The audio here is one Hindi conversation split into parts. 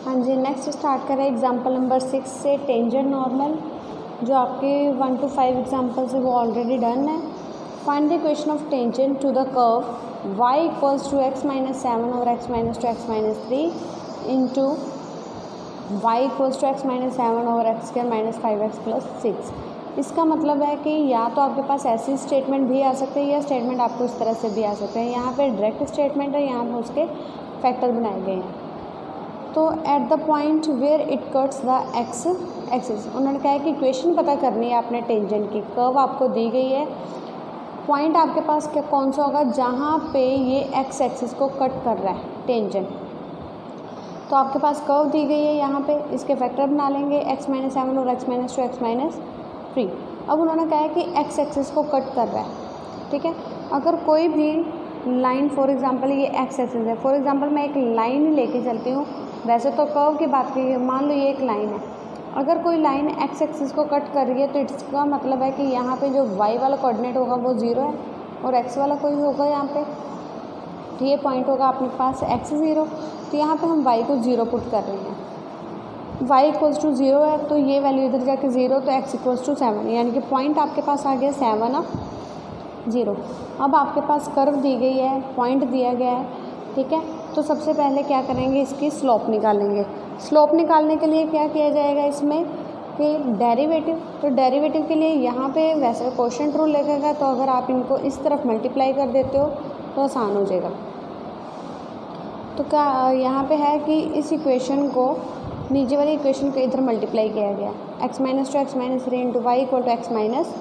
हाँ जी, नेक्स्ट स्टार्ट करें एग्जांपल नंबर 6 से टेंजेंट नॉर्मल। जो आपके 1 to 5 एग्जांपल्स है वो ऑलरेडी डन है। Find the equation of tangent to the curve y equals to x minus 7 और x minus two x minus 3 into y equals to x minus 7 और x square minus 5x plus 6। इसका मतलब है कि या तो आपके पास ऐसी स्टेटमेंट भी आ सकते हैं या स्टेटमेंट आपको इस तरह से भी आ सकते हैं। यहाँ पे डायरेक्ट स्टेटमेंट है, यहाँ पे उसके फैक्टर बनाए गए हैं। तो at the point where it cuts the x axis, उन्होंने कहा है कि इक्वेशन पता करनी है आपने टेंजेंट की। कर्व आपको दी गई है, पॉइंट आपके पास क्या कौन सा होगा जहाँ पे ये एक्स एक्सिस को कट कर रहा है टेंजेंट। तो आपके पास कर्व दी गई है, यहाँ पे इसके फैक्टर बना लेंगे x माइनस 7 और x minus two x minus 3। अब उन्होंने कहा है कि एक्स एक्सिस को कट कर रहा है, ठीक है। अगर कोई भी लाइन, फॉर एग्जांपल ये एक्स एक्सिस है, फॉर एग्जांपल मैं एक लाइन लेके चलती हूँ, वैसे तो कर्व की बात की, मान लो ये एक लाइन है। अगर कोई लाइन एक्स एक्सिस को कट कर रही है तो इसका मतलब है कि यहाँ पे जो y वाला कोऑर्डिनेट होगा वो 0 है और x वाला कोई होगा यहाँ पे, तो ये पॉइंट होगा अपने पास x 0। तो यहाँ पे हम y को 0 पुट कर रहे हैं, y इक्वल्स टू 0 है तो ये वैल्यू इधर जाके 0, तो x इक्वल्स टू 7, यानी कि पॉइंट आपके पास आ गया 7 और 0। अब आपके पास कर्व दी गई है, पॉइंट दिया गया है, ठीक है। तो सबसे पहले क्या करेंगे, इसकी स्लोप निकालेंगे। स्लोप निकालने के लिए क्या किया जाएगा इसमें कि डेरिवेटिव, तो डेरिवेटिव के लिए यहाँ पे वैसे कोशेंट रूल लगेगा, तो अगर आप इनको इस तरफ मल्टीप्लाई कर देते हो तो आसान हो जाएगा। तो क्या यहाँ पे है कि इस इक्वेशन को, नीचे वाली इक्वेशन को इधर मल्टीप्लाई किया गया, x minus two x minus 3 into y equal to x minus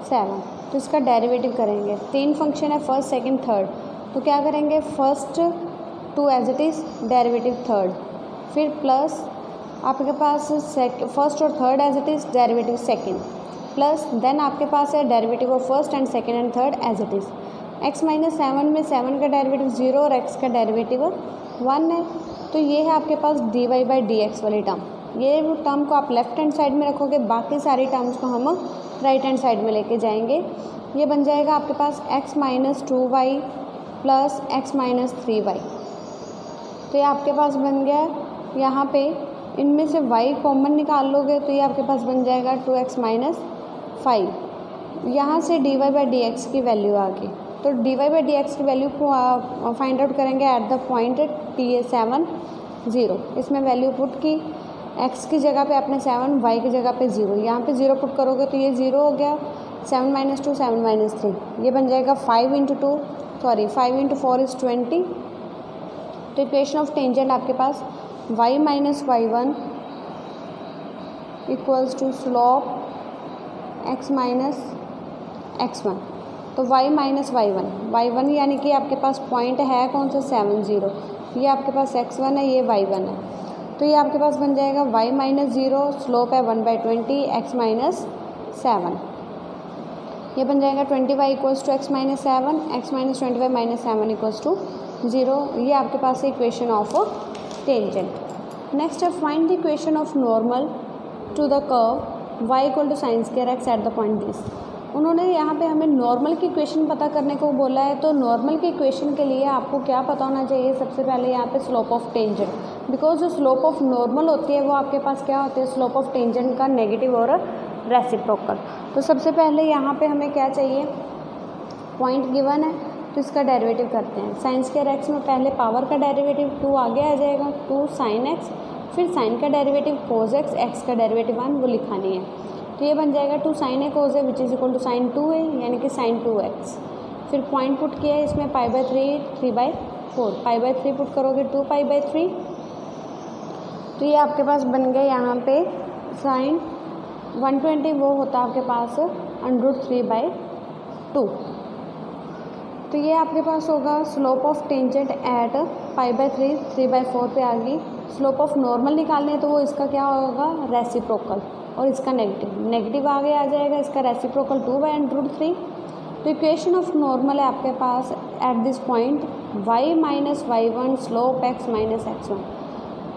7। तो इसका डेरिवेटिव करेंगे। 3 फंक्शन है, फर्स्ट सेकंड थर्ड, तो क्या करेंगे, first 2 as it is, derivative third, फिर प्लस आपके पास फर्स्ट और third as it is, derivative second, plus then आपके पास है derivative of first and second and third as it is. x minus 7 में 7 का डेरिवेटिव 0 और x का डेरिवेटिव 1 है। तो ये है आपके पास dy बाई dx वाली टर्म। ये टर्म को आप लेफ्ट हैंड साइड में रखोगे, बाकी सारी टर्म्स को हम राइट हैंड साइड में लेके जाएंगे। ये बन जाएगा आपके पास x minus 2y plus x minus 3y। तो ये आपके पास बन गया, यहाँ पे इनमें से y कॉमन निकाल लोगे तो ये आपके पास बन जाएगा 2x माइनस 5। यहाँ से dy बाई dx की वैल्यू आ गई, तो dy बाई dx की वैल्यू को फाइंड आउट करेंगे एट द पॉइंट t7 0। इसमें वैल्यू पुट की, x की जगह पे आपने 7, y की जगह पे 0, यहाँ पे 0 पुट करोगे तो ये 0 हो गया। 7 माइनस 2 7 माइनस 3, ये बन जाएगा 5 इंटू 4 इज़ 20। तो इक्वेशन ऑफ टेंजेंट आपके पास y minus y1 equals to slope x minus x1। तो y माइनस y1 यानी कि आपके पास पॉइंट है कौन सा, 7 0, ये आपके पास x1 है, ये y1 है। तो ये आपके पास बन जाएगा y माइनस 0, स्लोप है 1/20, x माइनस 7। ये बन जाएगा 20y equals to x minus 7, x minus 20y minus 7 equals to 0। ये आपके पास है इक्वेशन ऑफ टेंजेंट। नेक्स्ट है find the equation of normal to the curve y equal to sine square x at the point this. उन्होंने यहाँ पे हमें नॉर्मल की इक्वेशन पता करने को बोला है। तो नॉर्मल की इक्वेशन के लिए आपको क्या पता होना चाहिए, सबसे पहले यहाँ पे स्लोप ऑफ टेंजेंट, बिकॉज जो स्लोप ऑफ नॉर्मल होती है वो आपके पास क्या होती है, स्लोप ऑफ टेंजेंट का नेगेटिव और रेसिप्रोकल। तो सबसे पहले यहाँ पे हमें क्या चाहिए, पॉइंट गिवन है तो इसका डेरिवेटिव करते हैं। साइन स्क्वायर एक्स में पहले पावर का डेरिवेटिव 2 आगे आ जाएगा, 2 साइन एक्स, फिर साइन का डेरिवेटिव कोस एक्स, एक्स का डेरिवेटिव 1 वो लिखानी है। तो ये बन जाएगा 2 sine a cos a which is equal to sine 2a, यानी कि साइन 2x। फिर पॉइंट पुट किया है इसमें π/3 3/4, π/3 पुट करोगे 2π/3। तो ये आपके पास बन गया यहाँ पे साइन 120, वो होता है आपके पास √3/2। तो ये आपके पास होगा स्लोप ऑफ टेंजेंट एट π/3 3/4 पे आ गई। स्लोप ऑफ नॉर्मल निकालने तो वो इसका क्या होगा, रेसिप्रोकल, और इसका नेगेटिव आगे आ जाएगा, इसका रेसिप्रोकल 2/√3। तो इक्वेशन ऑफ नॉर्मल है आपके पास at this point y minus y1 slope x minus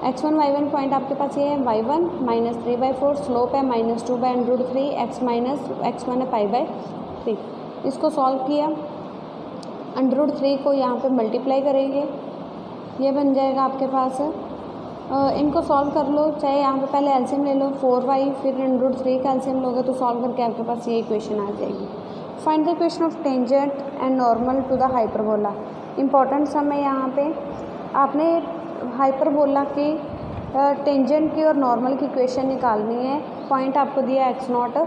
x1 y1 point आपके पास ये है y1 माइनस 3/4, स्लोप है माइनस 2/√3, x माइनस x1 है π/3। इसको सॉल्व किया, √3 को यहाँ पे मल्टीप्लाई करेंगे, ये बन जाएगा आपके पास इनको सॉल्व कर लो, चाहे यहाँ पे पहले एलसीएम ले लो 4y, फिर √3 का एलसीएम लोगे तो सॉल्व करके आपके पास ये इक्वेशन आ जाएगी। Find the equation of tangent and normal to the hyperbola. Important sum है यहाँ पे, आपने हाइपरबोला की टेंजेंट की और नॉर्मल की इक्वेशन निकालनी है। पॉइंट आपको दिया x0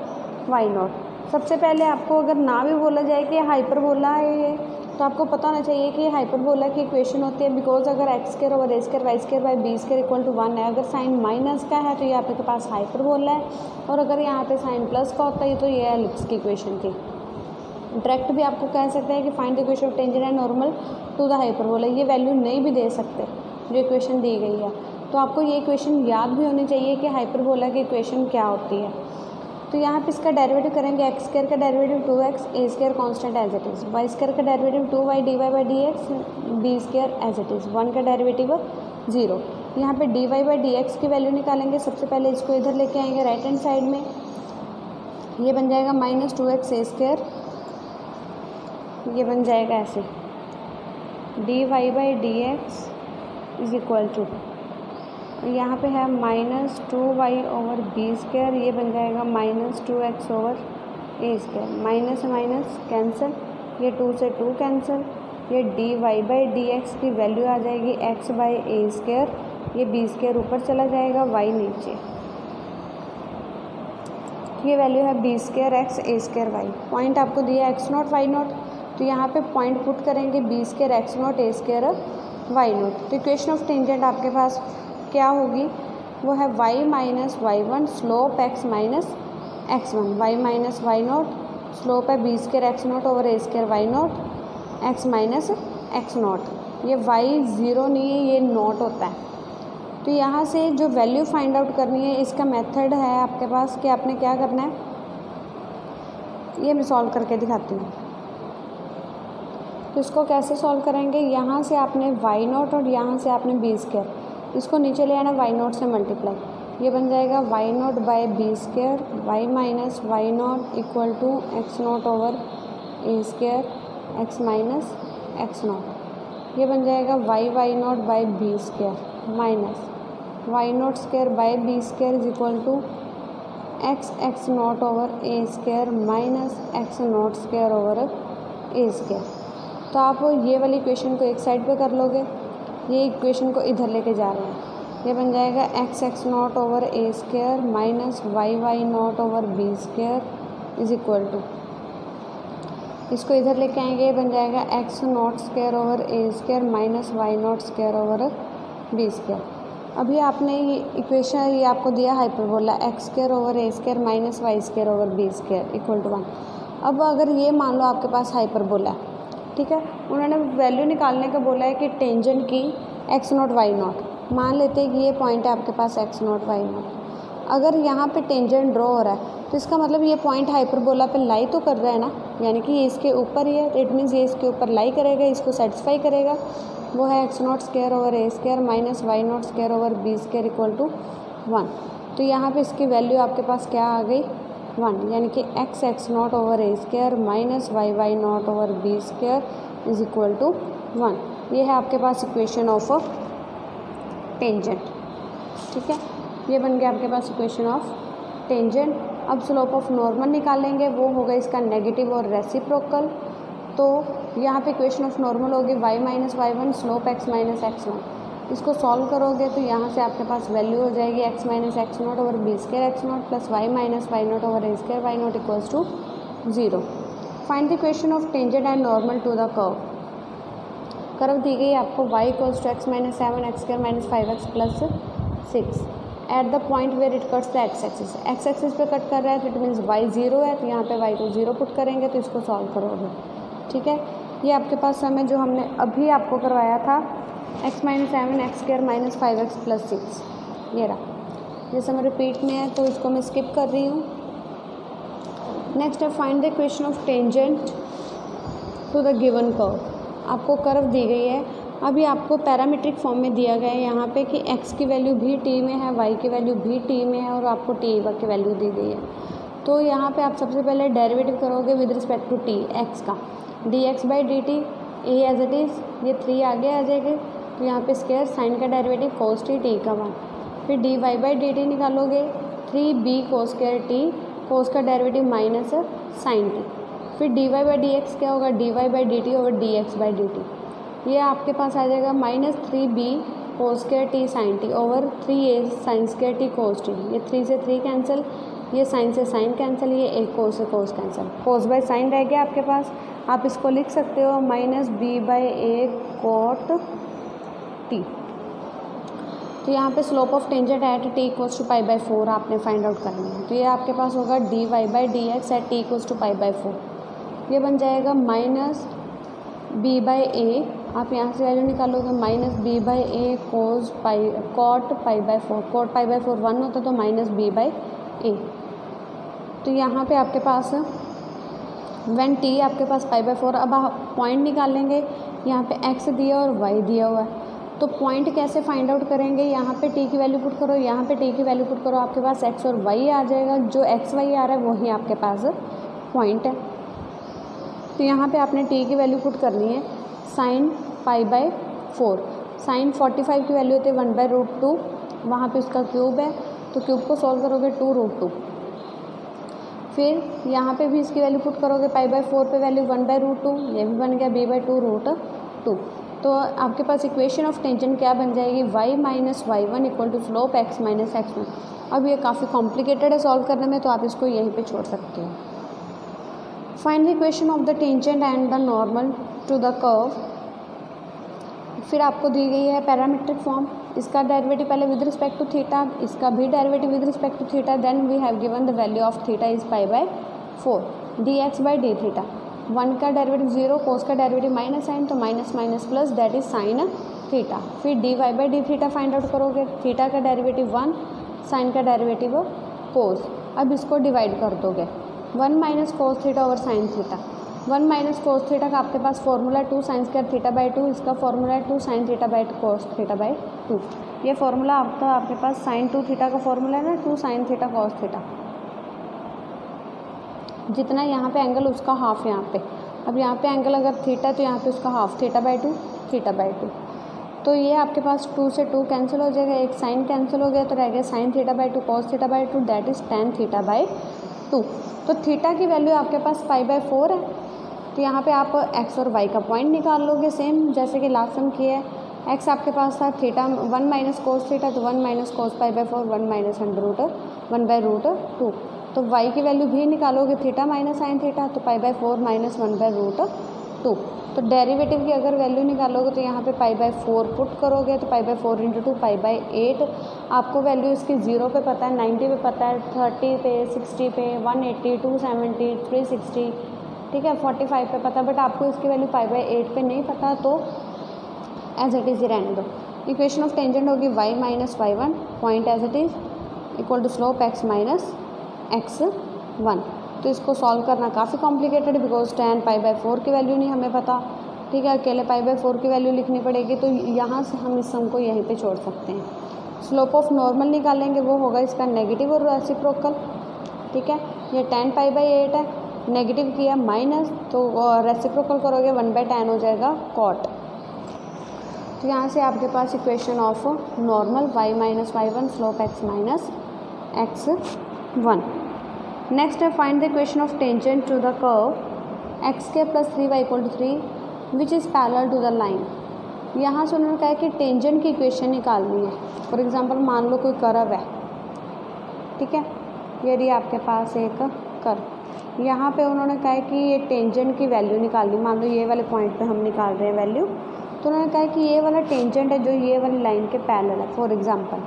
y0। सबसे पहले आपको अगर ना भी बोला जाए कि हाइपरबोला है ये, तो आपको पता होना चाहिए कि हाइपरबोला की इक्वेशन होती है बिकॉज अगर x² over a² y² by b² equal to 1 है, अगर साइन माइनस का है तो ये आपके पास हाइपरबोला है, और अगर यहाँ पे साइन प्लस का होता है तो ये है एलिप्स की इक्वेशन थी। डायरेक्ट भी आपको कह सकते हैं कि find the equation of tangent and normal to the hyperbola. ये वैल्यू नहीं भी दे सकते जो इक्वेशन दी गई है, तो आपको ये इक्वेशन याद भी होनी चाहिए कि हाइपरबोला की इक्वेशन क्या होती है। तो यहाँ पे इसका डेरिवेटिव करेंगे, x² का derivative 2x, a² constant as it is, y² का derivative 2y dy/dx, b² as it is, 1 का डेरिवेटिव 0। यहाँ पे dy/dx की वैल्यू निकालेंगे। सबसे पहले इसको इधर लेके आएंगे राइट हैंड साइड में, ये बन जाएगा -2x a², ये बन जाएगा ऐसे dy/dx इज इक्वल टू, यहाँ पे है -2y ओवर b², ये बन जाएगा -2x ओवर a²। माइनस से माइनस कैंसिल, ये 2 से 2 कैंसिल, ये dy/dx की वैल्यू आ जाएगी x/a², ये b² ऊपर चला जाएगा, y नीचे, ये वैल्यू है b² x a² y। Point आपको दिया x0 y0, तो यहाँ पे पॉइंट पुट करेंगे b² x0 a² y0। तो इक्वेशन ऑफ टेंजेंट आपके पास क्या होगी, वो है y minus y1 slope x minus x1, y minus y0 slope है b² x0 over a² y0 x minus x0। ये y 0 नहीं है, ये नॉट होता है। तो यहाँ से जो वैल्यू फाइंड आउट करनी है, इसका मेथड है आपके पास कि आपने क्या करना है, ये मैं सॉल्व करके दिखाती हूँ। तो इसको कैसे सॉल्व करेंगे, यहाँ से आपने y0 और यहाँ से आपने b², इसको नीचे ले आना y0 से मल्टीप्लाई, ये बन जाएगा y0 by b², y minus y0 equal to x0 over a² x minus x0, ये बन जाएगा y0 by b² minus y0² by b² is equal to x0 over a² minus x0² over a²। तो आप ये वाली इक्वेशन को एक साइड पे कर लोगे, ये इक्वेशन को इधर लेके जा रहे हैं, ये बन जाएगा x0 over a² minus y0 over b² is equal to, इसको इधर लेके आएंगे, ये बन जाएगा x0² over a² minus y0² over b²। अभी आपने ये इक्वेशन, ये आपको दिया hyperbola x² over a² minus y² over b² equal to 1। अब अगर ये मान लो आपके पास हाइपरबोला है, ठीक है, उन्होंने वैल्यू निकालने का बोला है कि टेंजेंट की x0 y0, मान लेते हैं कि ये पॉइंट है आपके पास x0 y0। अगर यहाँ पे टेंजेंट ड्रॉ हो रहा है तो इसका मतलब ये पॉइंट हाइपरबोला पे लाई तो कर रहा है ना, यानी कि ये इसके ऊपर ही है, इट मीन्स ये इसके ऊपर लाई करेगा, इसको सेटिस्फाई करेगा। वो है x0² over a² minus y0² over b² equal to 1। तो यहाँ पे इसकी वैल्यू आपके पास क्या आ गई, 1, यानी कि x0 over a² minus y0 over b² is equal to 1। ये है आपके पास इक्वेशन ऑफ टेंजेंट, ठीक है, ये बन गया आपके पास इक्वेशन ऑफ टेंजेंट। अब स्लोप ऑफ नॉर्मल निकालेंगे, वो होगा इसका नेगेटिव और रेसिप्रोकल। तो यहाँ पे इक्वेशन ऑफ नॉर्मल होगी y minus y1 slope x minus x0। इसको सॉल्व करोगे तो यहाँ से आपके पास वैल्यू हो जाएगी x minus x0 over b² x0 plus y minus y0 over a² y0 equals to 0। Find the equation of tangent and normal to the curve. Curve दी गई आपको y equals to x minus 7 x² minus 5x plus 6 at the point where it cuts the x axis पे कट कर रहा है, तो इट मीन्स y 0 है, तो यहाँ पे y को 0 पुट करेंगे तो इसको सॉल्व करोगे, ठीक है। ये आपके पास सम है जो हमने अभी आपको करवाया था, x minus 7 x² minus 5x plus 6, ये रहा। ये सम रिपीट में है तो इसको मैं स्किप कर रही हूँ। नेक्स्ट है find the equation of tangent to the given curve. आपको कर्व दी गई है, अभी आपको पैरामीट्रिक फॉर्म में दिया गया है यहाँ पे कि x की वैल्यू भी t में है, y की वैल्यू भी t में है और आपको t की वैल्यू दी गई है। तो यहाँ पे आप सबसे पहले डेरिवेटिव करोगे with respect to t x का, dx by dt a as it is, ये 3 आगे आ जाएगी, तो यहाँ पे स्क्वायर साइन का डेरिवेटिव कोस टी, टी का 1, फिर d y by d t निकालोगे 3b cos square t, cos का डेरिवेटिव माइनस साइन टी, फिर d y by d x क्या होगा, d y by d t over d x by d T, ये आपके पास आ जाएगा minus 3b cos square t sine t over 3a sine square t cos t, ये 3 से 3 कैंसिल, ये साइन से साइन कैंसिल, ये एक कोस से cos cancel, cos by sine रह गया आपके पास। आप इसको लिख सकते हो minus b by a cot t. तो यहाँ पे slope of tangent at t equals to pi by 4 आपने फाइंड आउट करना है। तो ये आपके पास होगा d y by d x at t equals to pi by 4, ये बन जाएगा माइनस बी बाई ए, आप यहाँ से वैल्यू निकालोगे minus b by a cos pi cot pi by 4, cot pi by 4 1 होता तो माइनस बी बाई ए। तो यहाँ पे आपके पास व्हेन टी आपके पास पाई बाई 4, अब आप पॉइंट निकालेंगे, यहाँ पे एक्स दिया और वाई दिया हुआ है, तो पॉइंट कैसे फाइंड आउट करेंगे, यहाँ पे टी की वैल्यू पुट करो, यहाँ पे टी की वैल्यू पुट करो, आपके पास एक्स और वाई आ जाएगा, जो एक्स वाई आ रहा है वही आपके पास पॉइंट है। तो यहाँ पे आपने टी की वैल्यू पुट करनी है साइन पाई बाई 4, साइन 45 की वैल्यू होती है 1/√2, वहाँ पे उसका क्यूब है, तो क्यूब को सॉल्व करोगे 2√2, फिर यहाँ पे भी इसकी वैल्यू पुट करोगे पाई बाई 4 पे वैल्यू 1/√2, ये भी बन गया b/2√2। तो आपके पास इक्वेशन ऑफ टेंजेंट क्या बन जाएगी, y minus y1 equal to slope x minus x1। अब ये काफ़ी कॉम्प्लिकेटेड है सॉल्व करने में, तो आप इसको यहीं पे छोड़ सकते हो। Find the equation of the tangent and the normal to the curve, फिर आपको दी गई है पैरामीट्रिक फॉर्म, इसका डेरिवेटिव पहले विद रिस्पेक्ट टू थीटा, इसका भी derivative with respect to theta, then we have given the value of theta is pi by 4 d x by d theta, 1 का डेरिवेटिव 0, कोस का डेरिवेटिव माइनस साइन, तो minus minus plus that is sine theta, फिर d y by d theta find out करोगे, थीटा का डेरिवेटिव 1, साइन का डेरिवेटिव कोस, अब इसको डिवाइड कर दोगे 1 minus cos theta over sine theta, 1 minus cos theta का आपके पास formula 2 sine square theta by 2, इसका फॉर्मूला है 2 sine theta by cos theta by 2, ये फॉर्मूला आपके पास साइन 2 थीटा का फॉर्मूला है ना, 2 साइन थीटा कोस थीटा, जितना यहाँ पे एंगल उसका हाफ यहाँ पे, अब यहाँ पे एंगल अगर थीटा तो यहाँ पे उसका half theta by 2 theta by 2, तो ये आपके पास 2 से 2 कैंसिल हो जाएगा, एक साइन कैंसिल हो गया, तो रह गया sign theta by 2 cos theta by 2 that is tan theta by 2। तो थीटा की वैल्यू आपके पास पाई बाई 4 है, तो यहाँ पे आप x और y का पॉइंट निकाल लोगे, सेम जैसे कि लास्ट सम किया है। x आपके पास था थीटा 1 माइनस कोस थीटा, तो 1 minus cos pi by 4, 1 minus √1/√2, तो y की वैल्यू भी निकालोगे थीटा माइनस साइन थीटा, तो पाई बाई 4 माइनस 1/√2, तो डेरिवेटिव की अगर वैल्यू निकालोगे तो यहाँ पे पाई बाई 4 पुट करोगे, तो पाई बाई 4 इंटू 2 पाई बाई 8, आपको वैल्यू इसकी 0 पे पता है, 90 पे पता है, 30 पे, 60 पे, 180, 270, 360, ठीक है, 45 पे पता है, बट आपको इसकी वैल्यू पाई बाई 8 पे नहीं पता, तो एज इट इज़ ही रहने दो। इक्वेशन ऑफ टेंजेंट होगी y minus y1 point as it is equal to slope x minus x1। तो इसको सॉल्व करना काफ़ी कॉम्प्लिकेटेड है, बिकॉज tan पाई बाई 4 की वैल्यू नहीं हमें पता, ठीक है, अकेले पाई बाई 4 की वैल्यू लिखनी पड़ेगी, तो यहाँ से हम इस सम को यहीं पे छोड़ सकते हैं। स्लोप ऑफ नॉर्मल निकालेंगे, वो होगा इसका नेगेटिव और रेसिप्रोकल, ठीक है, ये tan पाई बाई 8 है, नेगेटिव किया माइनस, तो रेसिप्रोकल करोगे 1/tan हो जाएगा कॉट। तो यहाँ से आपके पास equation of normal y minus y1 slope x minus x1। Next है find the equation of tangent to the curve x² + 3y = 3 which is parallel to the line. यहाँ से उन्होंने कहा है कि टेंजेंट की इक्वेशन निकालनी है। फॉर एग्जांपल मान लो कोई कर्व है, ठीक है, ये रही आपके पास एक कर्व, यहाँ पे उन्होंने कहा है कि ये टेंजेंट की वैल्यू निकालनी, मान लो ये वाले पॉइंट पे हम निकाल रहे हैं वैल्यू, तो उन्होंने कहा है कि ये वाला टेंजेंट है जो ये वाली लाइन के पैरेलल है। फॉर एग्जांपल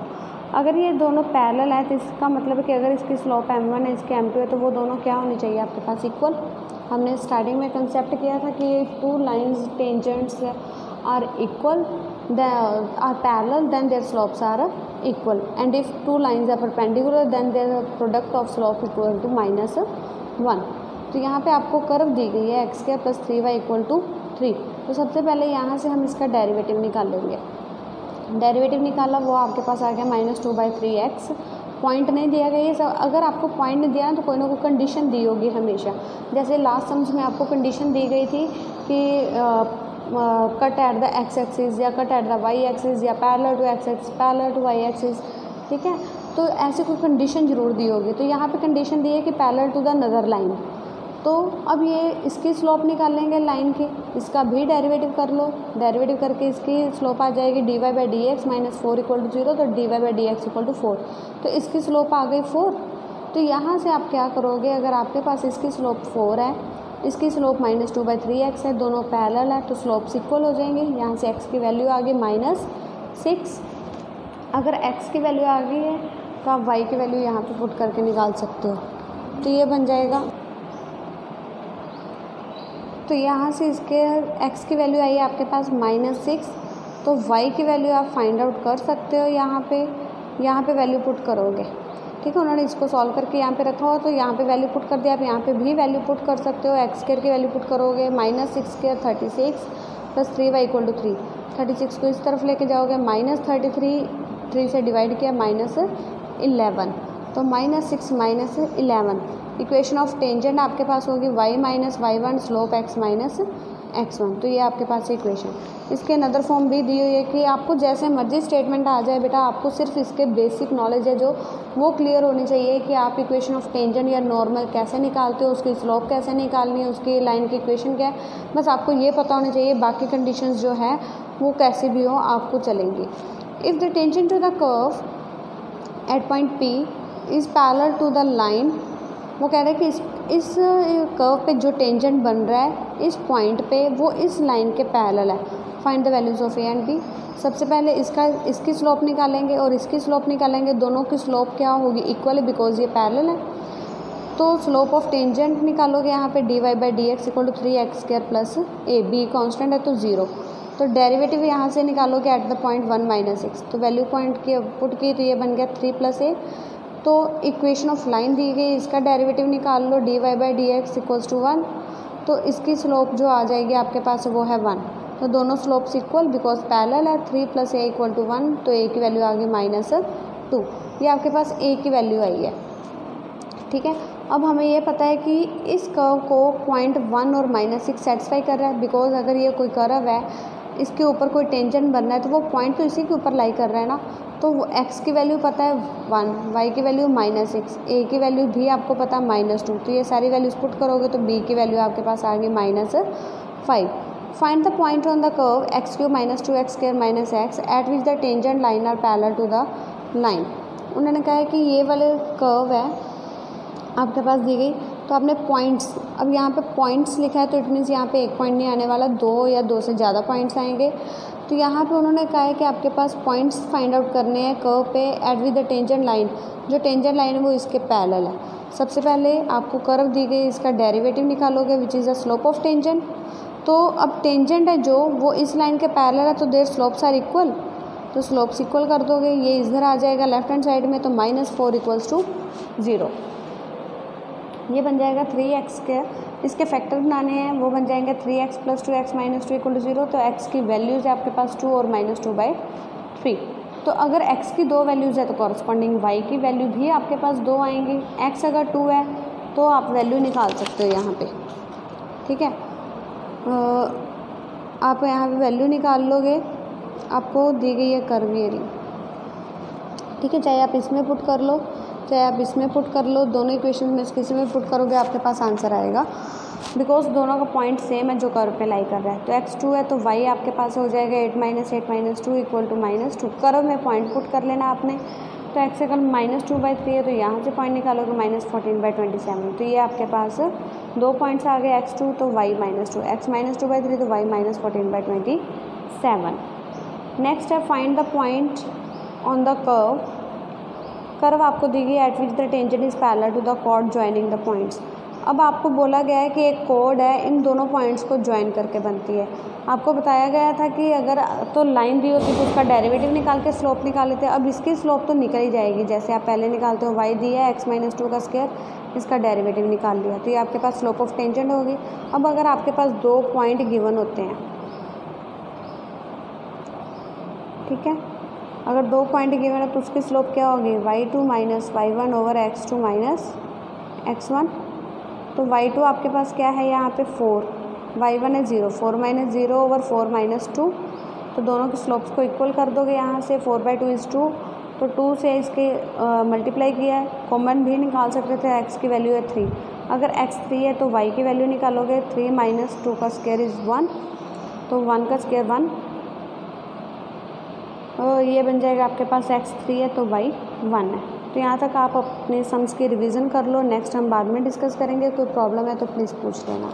अगर ये दोनों पैरेलल है तो इसका मतलब है कि अगर इसकी स्लोप m1 है, इसकी m2 है, तो वो दोनों क्या होनी चाहिए आपके पास, इक्वल। हमने स्टार्टिंग में कंसेप्ट किया था कि ये 2 lines tangents are equal are parallel then their slopes are equal, and if 2 lines are perpendicular then their product of slope equal to -1। तो यहाँ पे आपको कर्व दी गई है x² + 3y = 3। तो सबसे पहले यहाँ से हम इसका डेरिवेटिव निकाल लेंगे। डेरिवेटिव निकाला, वो आपके पास आ गया -2/3x। पॉइंट नहीं दिया गया, ये सब अगर आपको पॉइंट नहीं दिया ना तो कोई ना कोई कंडीशन दी होगी हमेशा। जैसे लास्ट सम्स में आपको कंडीशन दी गई थी कि cut at the x axis या cut at the y axis या parallel to x axis parallel to y axis, ठीक है। तो ऐसी कोई कंडीशन ज़रूर दी होगी। तो यहाँ पे कंडीशन दी है कि पैरेलल टू द नदर लाइन। तो अब ये इसकी स्लोप निकालेंगे लाइन की, इसका भी डेरिवेटिव कर लो, डेरिवेटिव करके इसकी स्लोप आ जाएगी d y by d x minus 4 equal to 0, तो d y by d x equal to 4, तो इसकी स्लोप आ गई 4। तो यहाँ से आप क्या करोगे, अगर आपके पास इसकी स्लोप 4 है, इसकी स्लोप -2/3x है, दोनों पैरेलल है, तो स्लोप्स इक्वल हो जाएंगे। यहाँ से x की वैल्यू आ गई -6। अगर x की वैल्यू आ गई है तो आप y की वैल्यू यहाँ पे पुट करके निकाल सकते हो। तो ये बन जाएगा, तो यहाँ से इसके x की वैल्यू आई है आपके पास -6, तो y की वैल्यू आप फाइंड आउट कर सकते हो। यहाँ पे वैल्यू पुट करोगे, ठीक है। उन्होंने इसको सॉल्व करके यहाँ पे रखा हो, तो यहाँ पे वैल्यू पुट कर दिया। आप यहाँ पे भी वैल्यू पुट कर सकते हो। एक्स स्क्वायर की वैल्यू पुट करोगे -6² 36 + 3y = 3। 36 को इस तरफ लेके जाओगे, -33 3 से डिवाइड किया -11, तो -6 -11। इक्वेशन ऑफ टेंजेंट आपके पास होगी y - y1 slope x - x1। तो ये आपके पास इक्वेशन। इसके अनदर फॉर्म भी दी हुई है कि आपको जैसे मर्जी स्टेटमेंट आ जाए बेटा, आपको सिर्फ इसके बेसिक नॉलेज है जो वो क्लियर होनी चाहिए कि आप इक्वेशन ऑफ टेंजेंट या नॉर्मल कैसे निकालते हो, उसकी स्लोप कैसे निकालनी है, उसकी लाइन की इक्वेशन क्या है, बस आपको ये पता होना चाहिए। बाकी कंडीशंस जो है वो कैसी भी हो आपको चलेंगी। If the tangent to the curve at point P is parallel to the line, वो कह रहे हैं कि इस कर्व पे जो टेंजेंट बन रहा है इस पॉइंट पे वो इस लाइन के पैरेलल है। Find the values of A and B। सबसे पहले इसकी स्लोप निकालेंगे और इसकी स्लोप निकालेंगे। दोनों की स्लोप क्या होगी, इक्वल है, बिकॉज ये पैरेलल है। तो स्लोप ऑफ टेंजेंट निकालोगे यहाँ पे dy by d x equal to 3x² plus a, b constant है तो 0। तो डेरिवेटिव यहाँ से निकालोगे एट द पॉइंट 1 - 6, तो वैल्यू पॉइंट की पुट की तो ये बन गया 3 + a। तो इक्वेशन ऑफ लाइन दी गई, इसका डेरिवेटिव निकाल लो, dy by d x equals to 1, तो इसकी स्लोप जो आ जाएगी आपके पास वो है 1। तो दोनों स्लोप्स इक्वल, बिकॉज पैरेलल है। 3 + a = 1, तो a की वैल्यू आ गई -2। ये आपके पास a की वैल्यू आई है, ठीक है। अब हमें ये पता है कि इस कर्व को पॉइंट 1 और -6 सेटिस्फाई कर रहा है, बिकॉज अगर ये कोई कर्व है, इसके ऊपर कोई टेंजेंट बन रहा है, तो वो पॉइंट तो इसी के ऊपर लाई कर रहा है ना। तो x की वैल्यू पता है 1, y की वैल्यू -6, a की वैल्यू भी आपको पता है -2। तो ये सारी वैल्यूज पुट करोगे तो b की वैल्यू आपके पास आ गई -5। Find the point on the curve x³ - 2x² - x at which the tangent line are parallel to the line. उन्होंने कहा है कि ये वाले कर्व है आपके पास दी गई, तो आपने पॉइंट्स, अब यहाँ पे पॉइंट्स लिखा है तो इट मीन्स यहाँ पे एक पॉइंट नहीं आने वाला, 2 या 2 से ज़्यादा पॉइंट्स आएंगे। तो यहाँ पे उन्होंने कहा है कि आपके पास पॉइंट्स फाइंड आउट करने हैं कर्व पे at with the tangent line. जो टेंजेंट लाइन है वो इसके पैरेलल है। सबसे पहले आपको कर्व दी गई, इसका डेरिवेटिव निकालोगे which is the slope of tangent. तो अब टेंजेंट है जो वो इस लाइन के पैरेलल है, तो देयर स्लोप्स आर इक्वल, तो स्लोप्स इक्वल कर दोगे। ये इधर आ जाएगा लेफ्ट हैंड साइड में, तो -4 = 0। ये बन जाएगा 3x²। इसके फैक्टर बनाने हैं, वो बन जाएंगे 3x + 2x - 2 = 0। तो x की वैल्यूज़ है आपके पास 2 और -2/3। तो अगर x की 2 वैल्यूज़ है तो कॉरस्पॉन्डिंग y की वैल्यू भी आपके पास 2 आएंगी। x अगर 2 है तो आप वैल्यू निकाल सकते हो यहाँ पे, ठीक है। आप यहाँ पे वैल्यू निकाल लोगे, आपको दी गई है कर्व एरिया, ठीक है। चाहे आप इसमें पुट कर लो, चाहे आप इसमें पुट कर लो, दोनों इक्वेशन में से किसी में पुट करोगे आपके पास आंसर आएगा, बिकॉज दोनों का पॉइंट सेम है जो कर्व पे लाई कर रहा है। तो x2 है तो y आपके पास हो जाएगा 8 - 8 - 2 = -2। कर्व में पॉइंट पुट कर लेना आपने। तो x अगर -2/3 है तो यहाँ से पॉइंट निकालोगे -14/27। तो ये आपके पास 2 पॉइंट्स आ गए, x2 तो y -2, x -2/3 तो y -14/27। नेक्स्ट है find the point on the curve. Curve आपको दी गई at which the tangent is parallel to the chord joining the points. अब आपको बोला गया है कि एक कोड है, इन दोनों पॉइंट्स को ज्वाइन करके बनती है। आपको बताया गया था कि अगर तो लाइन दी होती तो उसका डेरिवेटिव निकाल के स्लोप निकाल लेते। अब इसकी स्लोप तो निकल ही जाएगी, जैसे आप पहले निकालते हो। y दिया है x - 2 का स्क्वायर, इसका डेरिवेटिव निकाल लिया, तो ये आपके पास स्लोप ऑफ टेंजेंट होगी। अब अगर आपके पास 2 पॉइंट गिवन होते हैं, ठीक है, अगर 2 पॉइंट गिवन है तो उसकी स्लोप क्या होगी, y2 - y1 over x2 - x1। तो y2 आपके पास क्या है यहाँ पे 4, y1 है 0, 4 माइनस 0 ओवर 4 माइनस 2, तो दोनों के स्लोप्स को इक्वल कर दोगे यहाँ से, 4/2 इज़ 2, तो 2 से इसके मल्टीप्लाई किया है, कॉमन भी निकाल सकते थे, x की वैल्यू है 3, अगर x 3 है तो y की वैल्यू निकालोगे, 3 माइनस 2 का स्क्वायर इज़ 1, तो 1 का स्क्वायर 1, तो ये बन जाएगा आपके पास x 3 है तो y 1 है। तो यहाँ तक आप अपने सम्स की रिवीजन कर लो, नेक्स्ट हम बाद में डिस्कस करेंगे, कोई प्रॉब्लम है तो प्लीज़ पूछ लेना।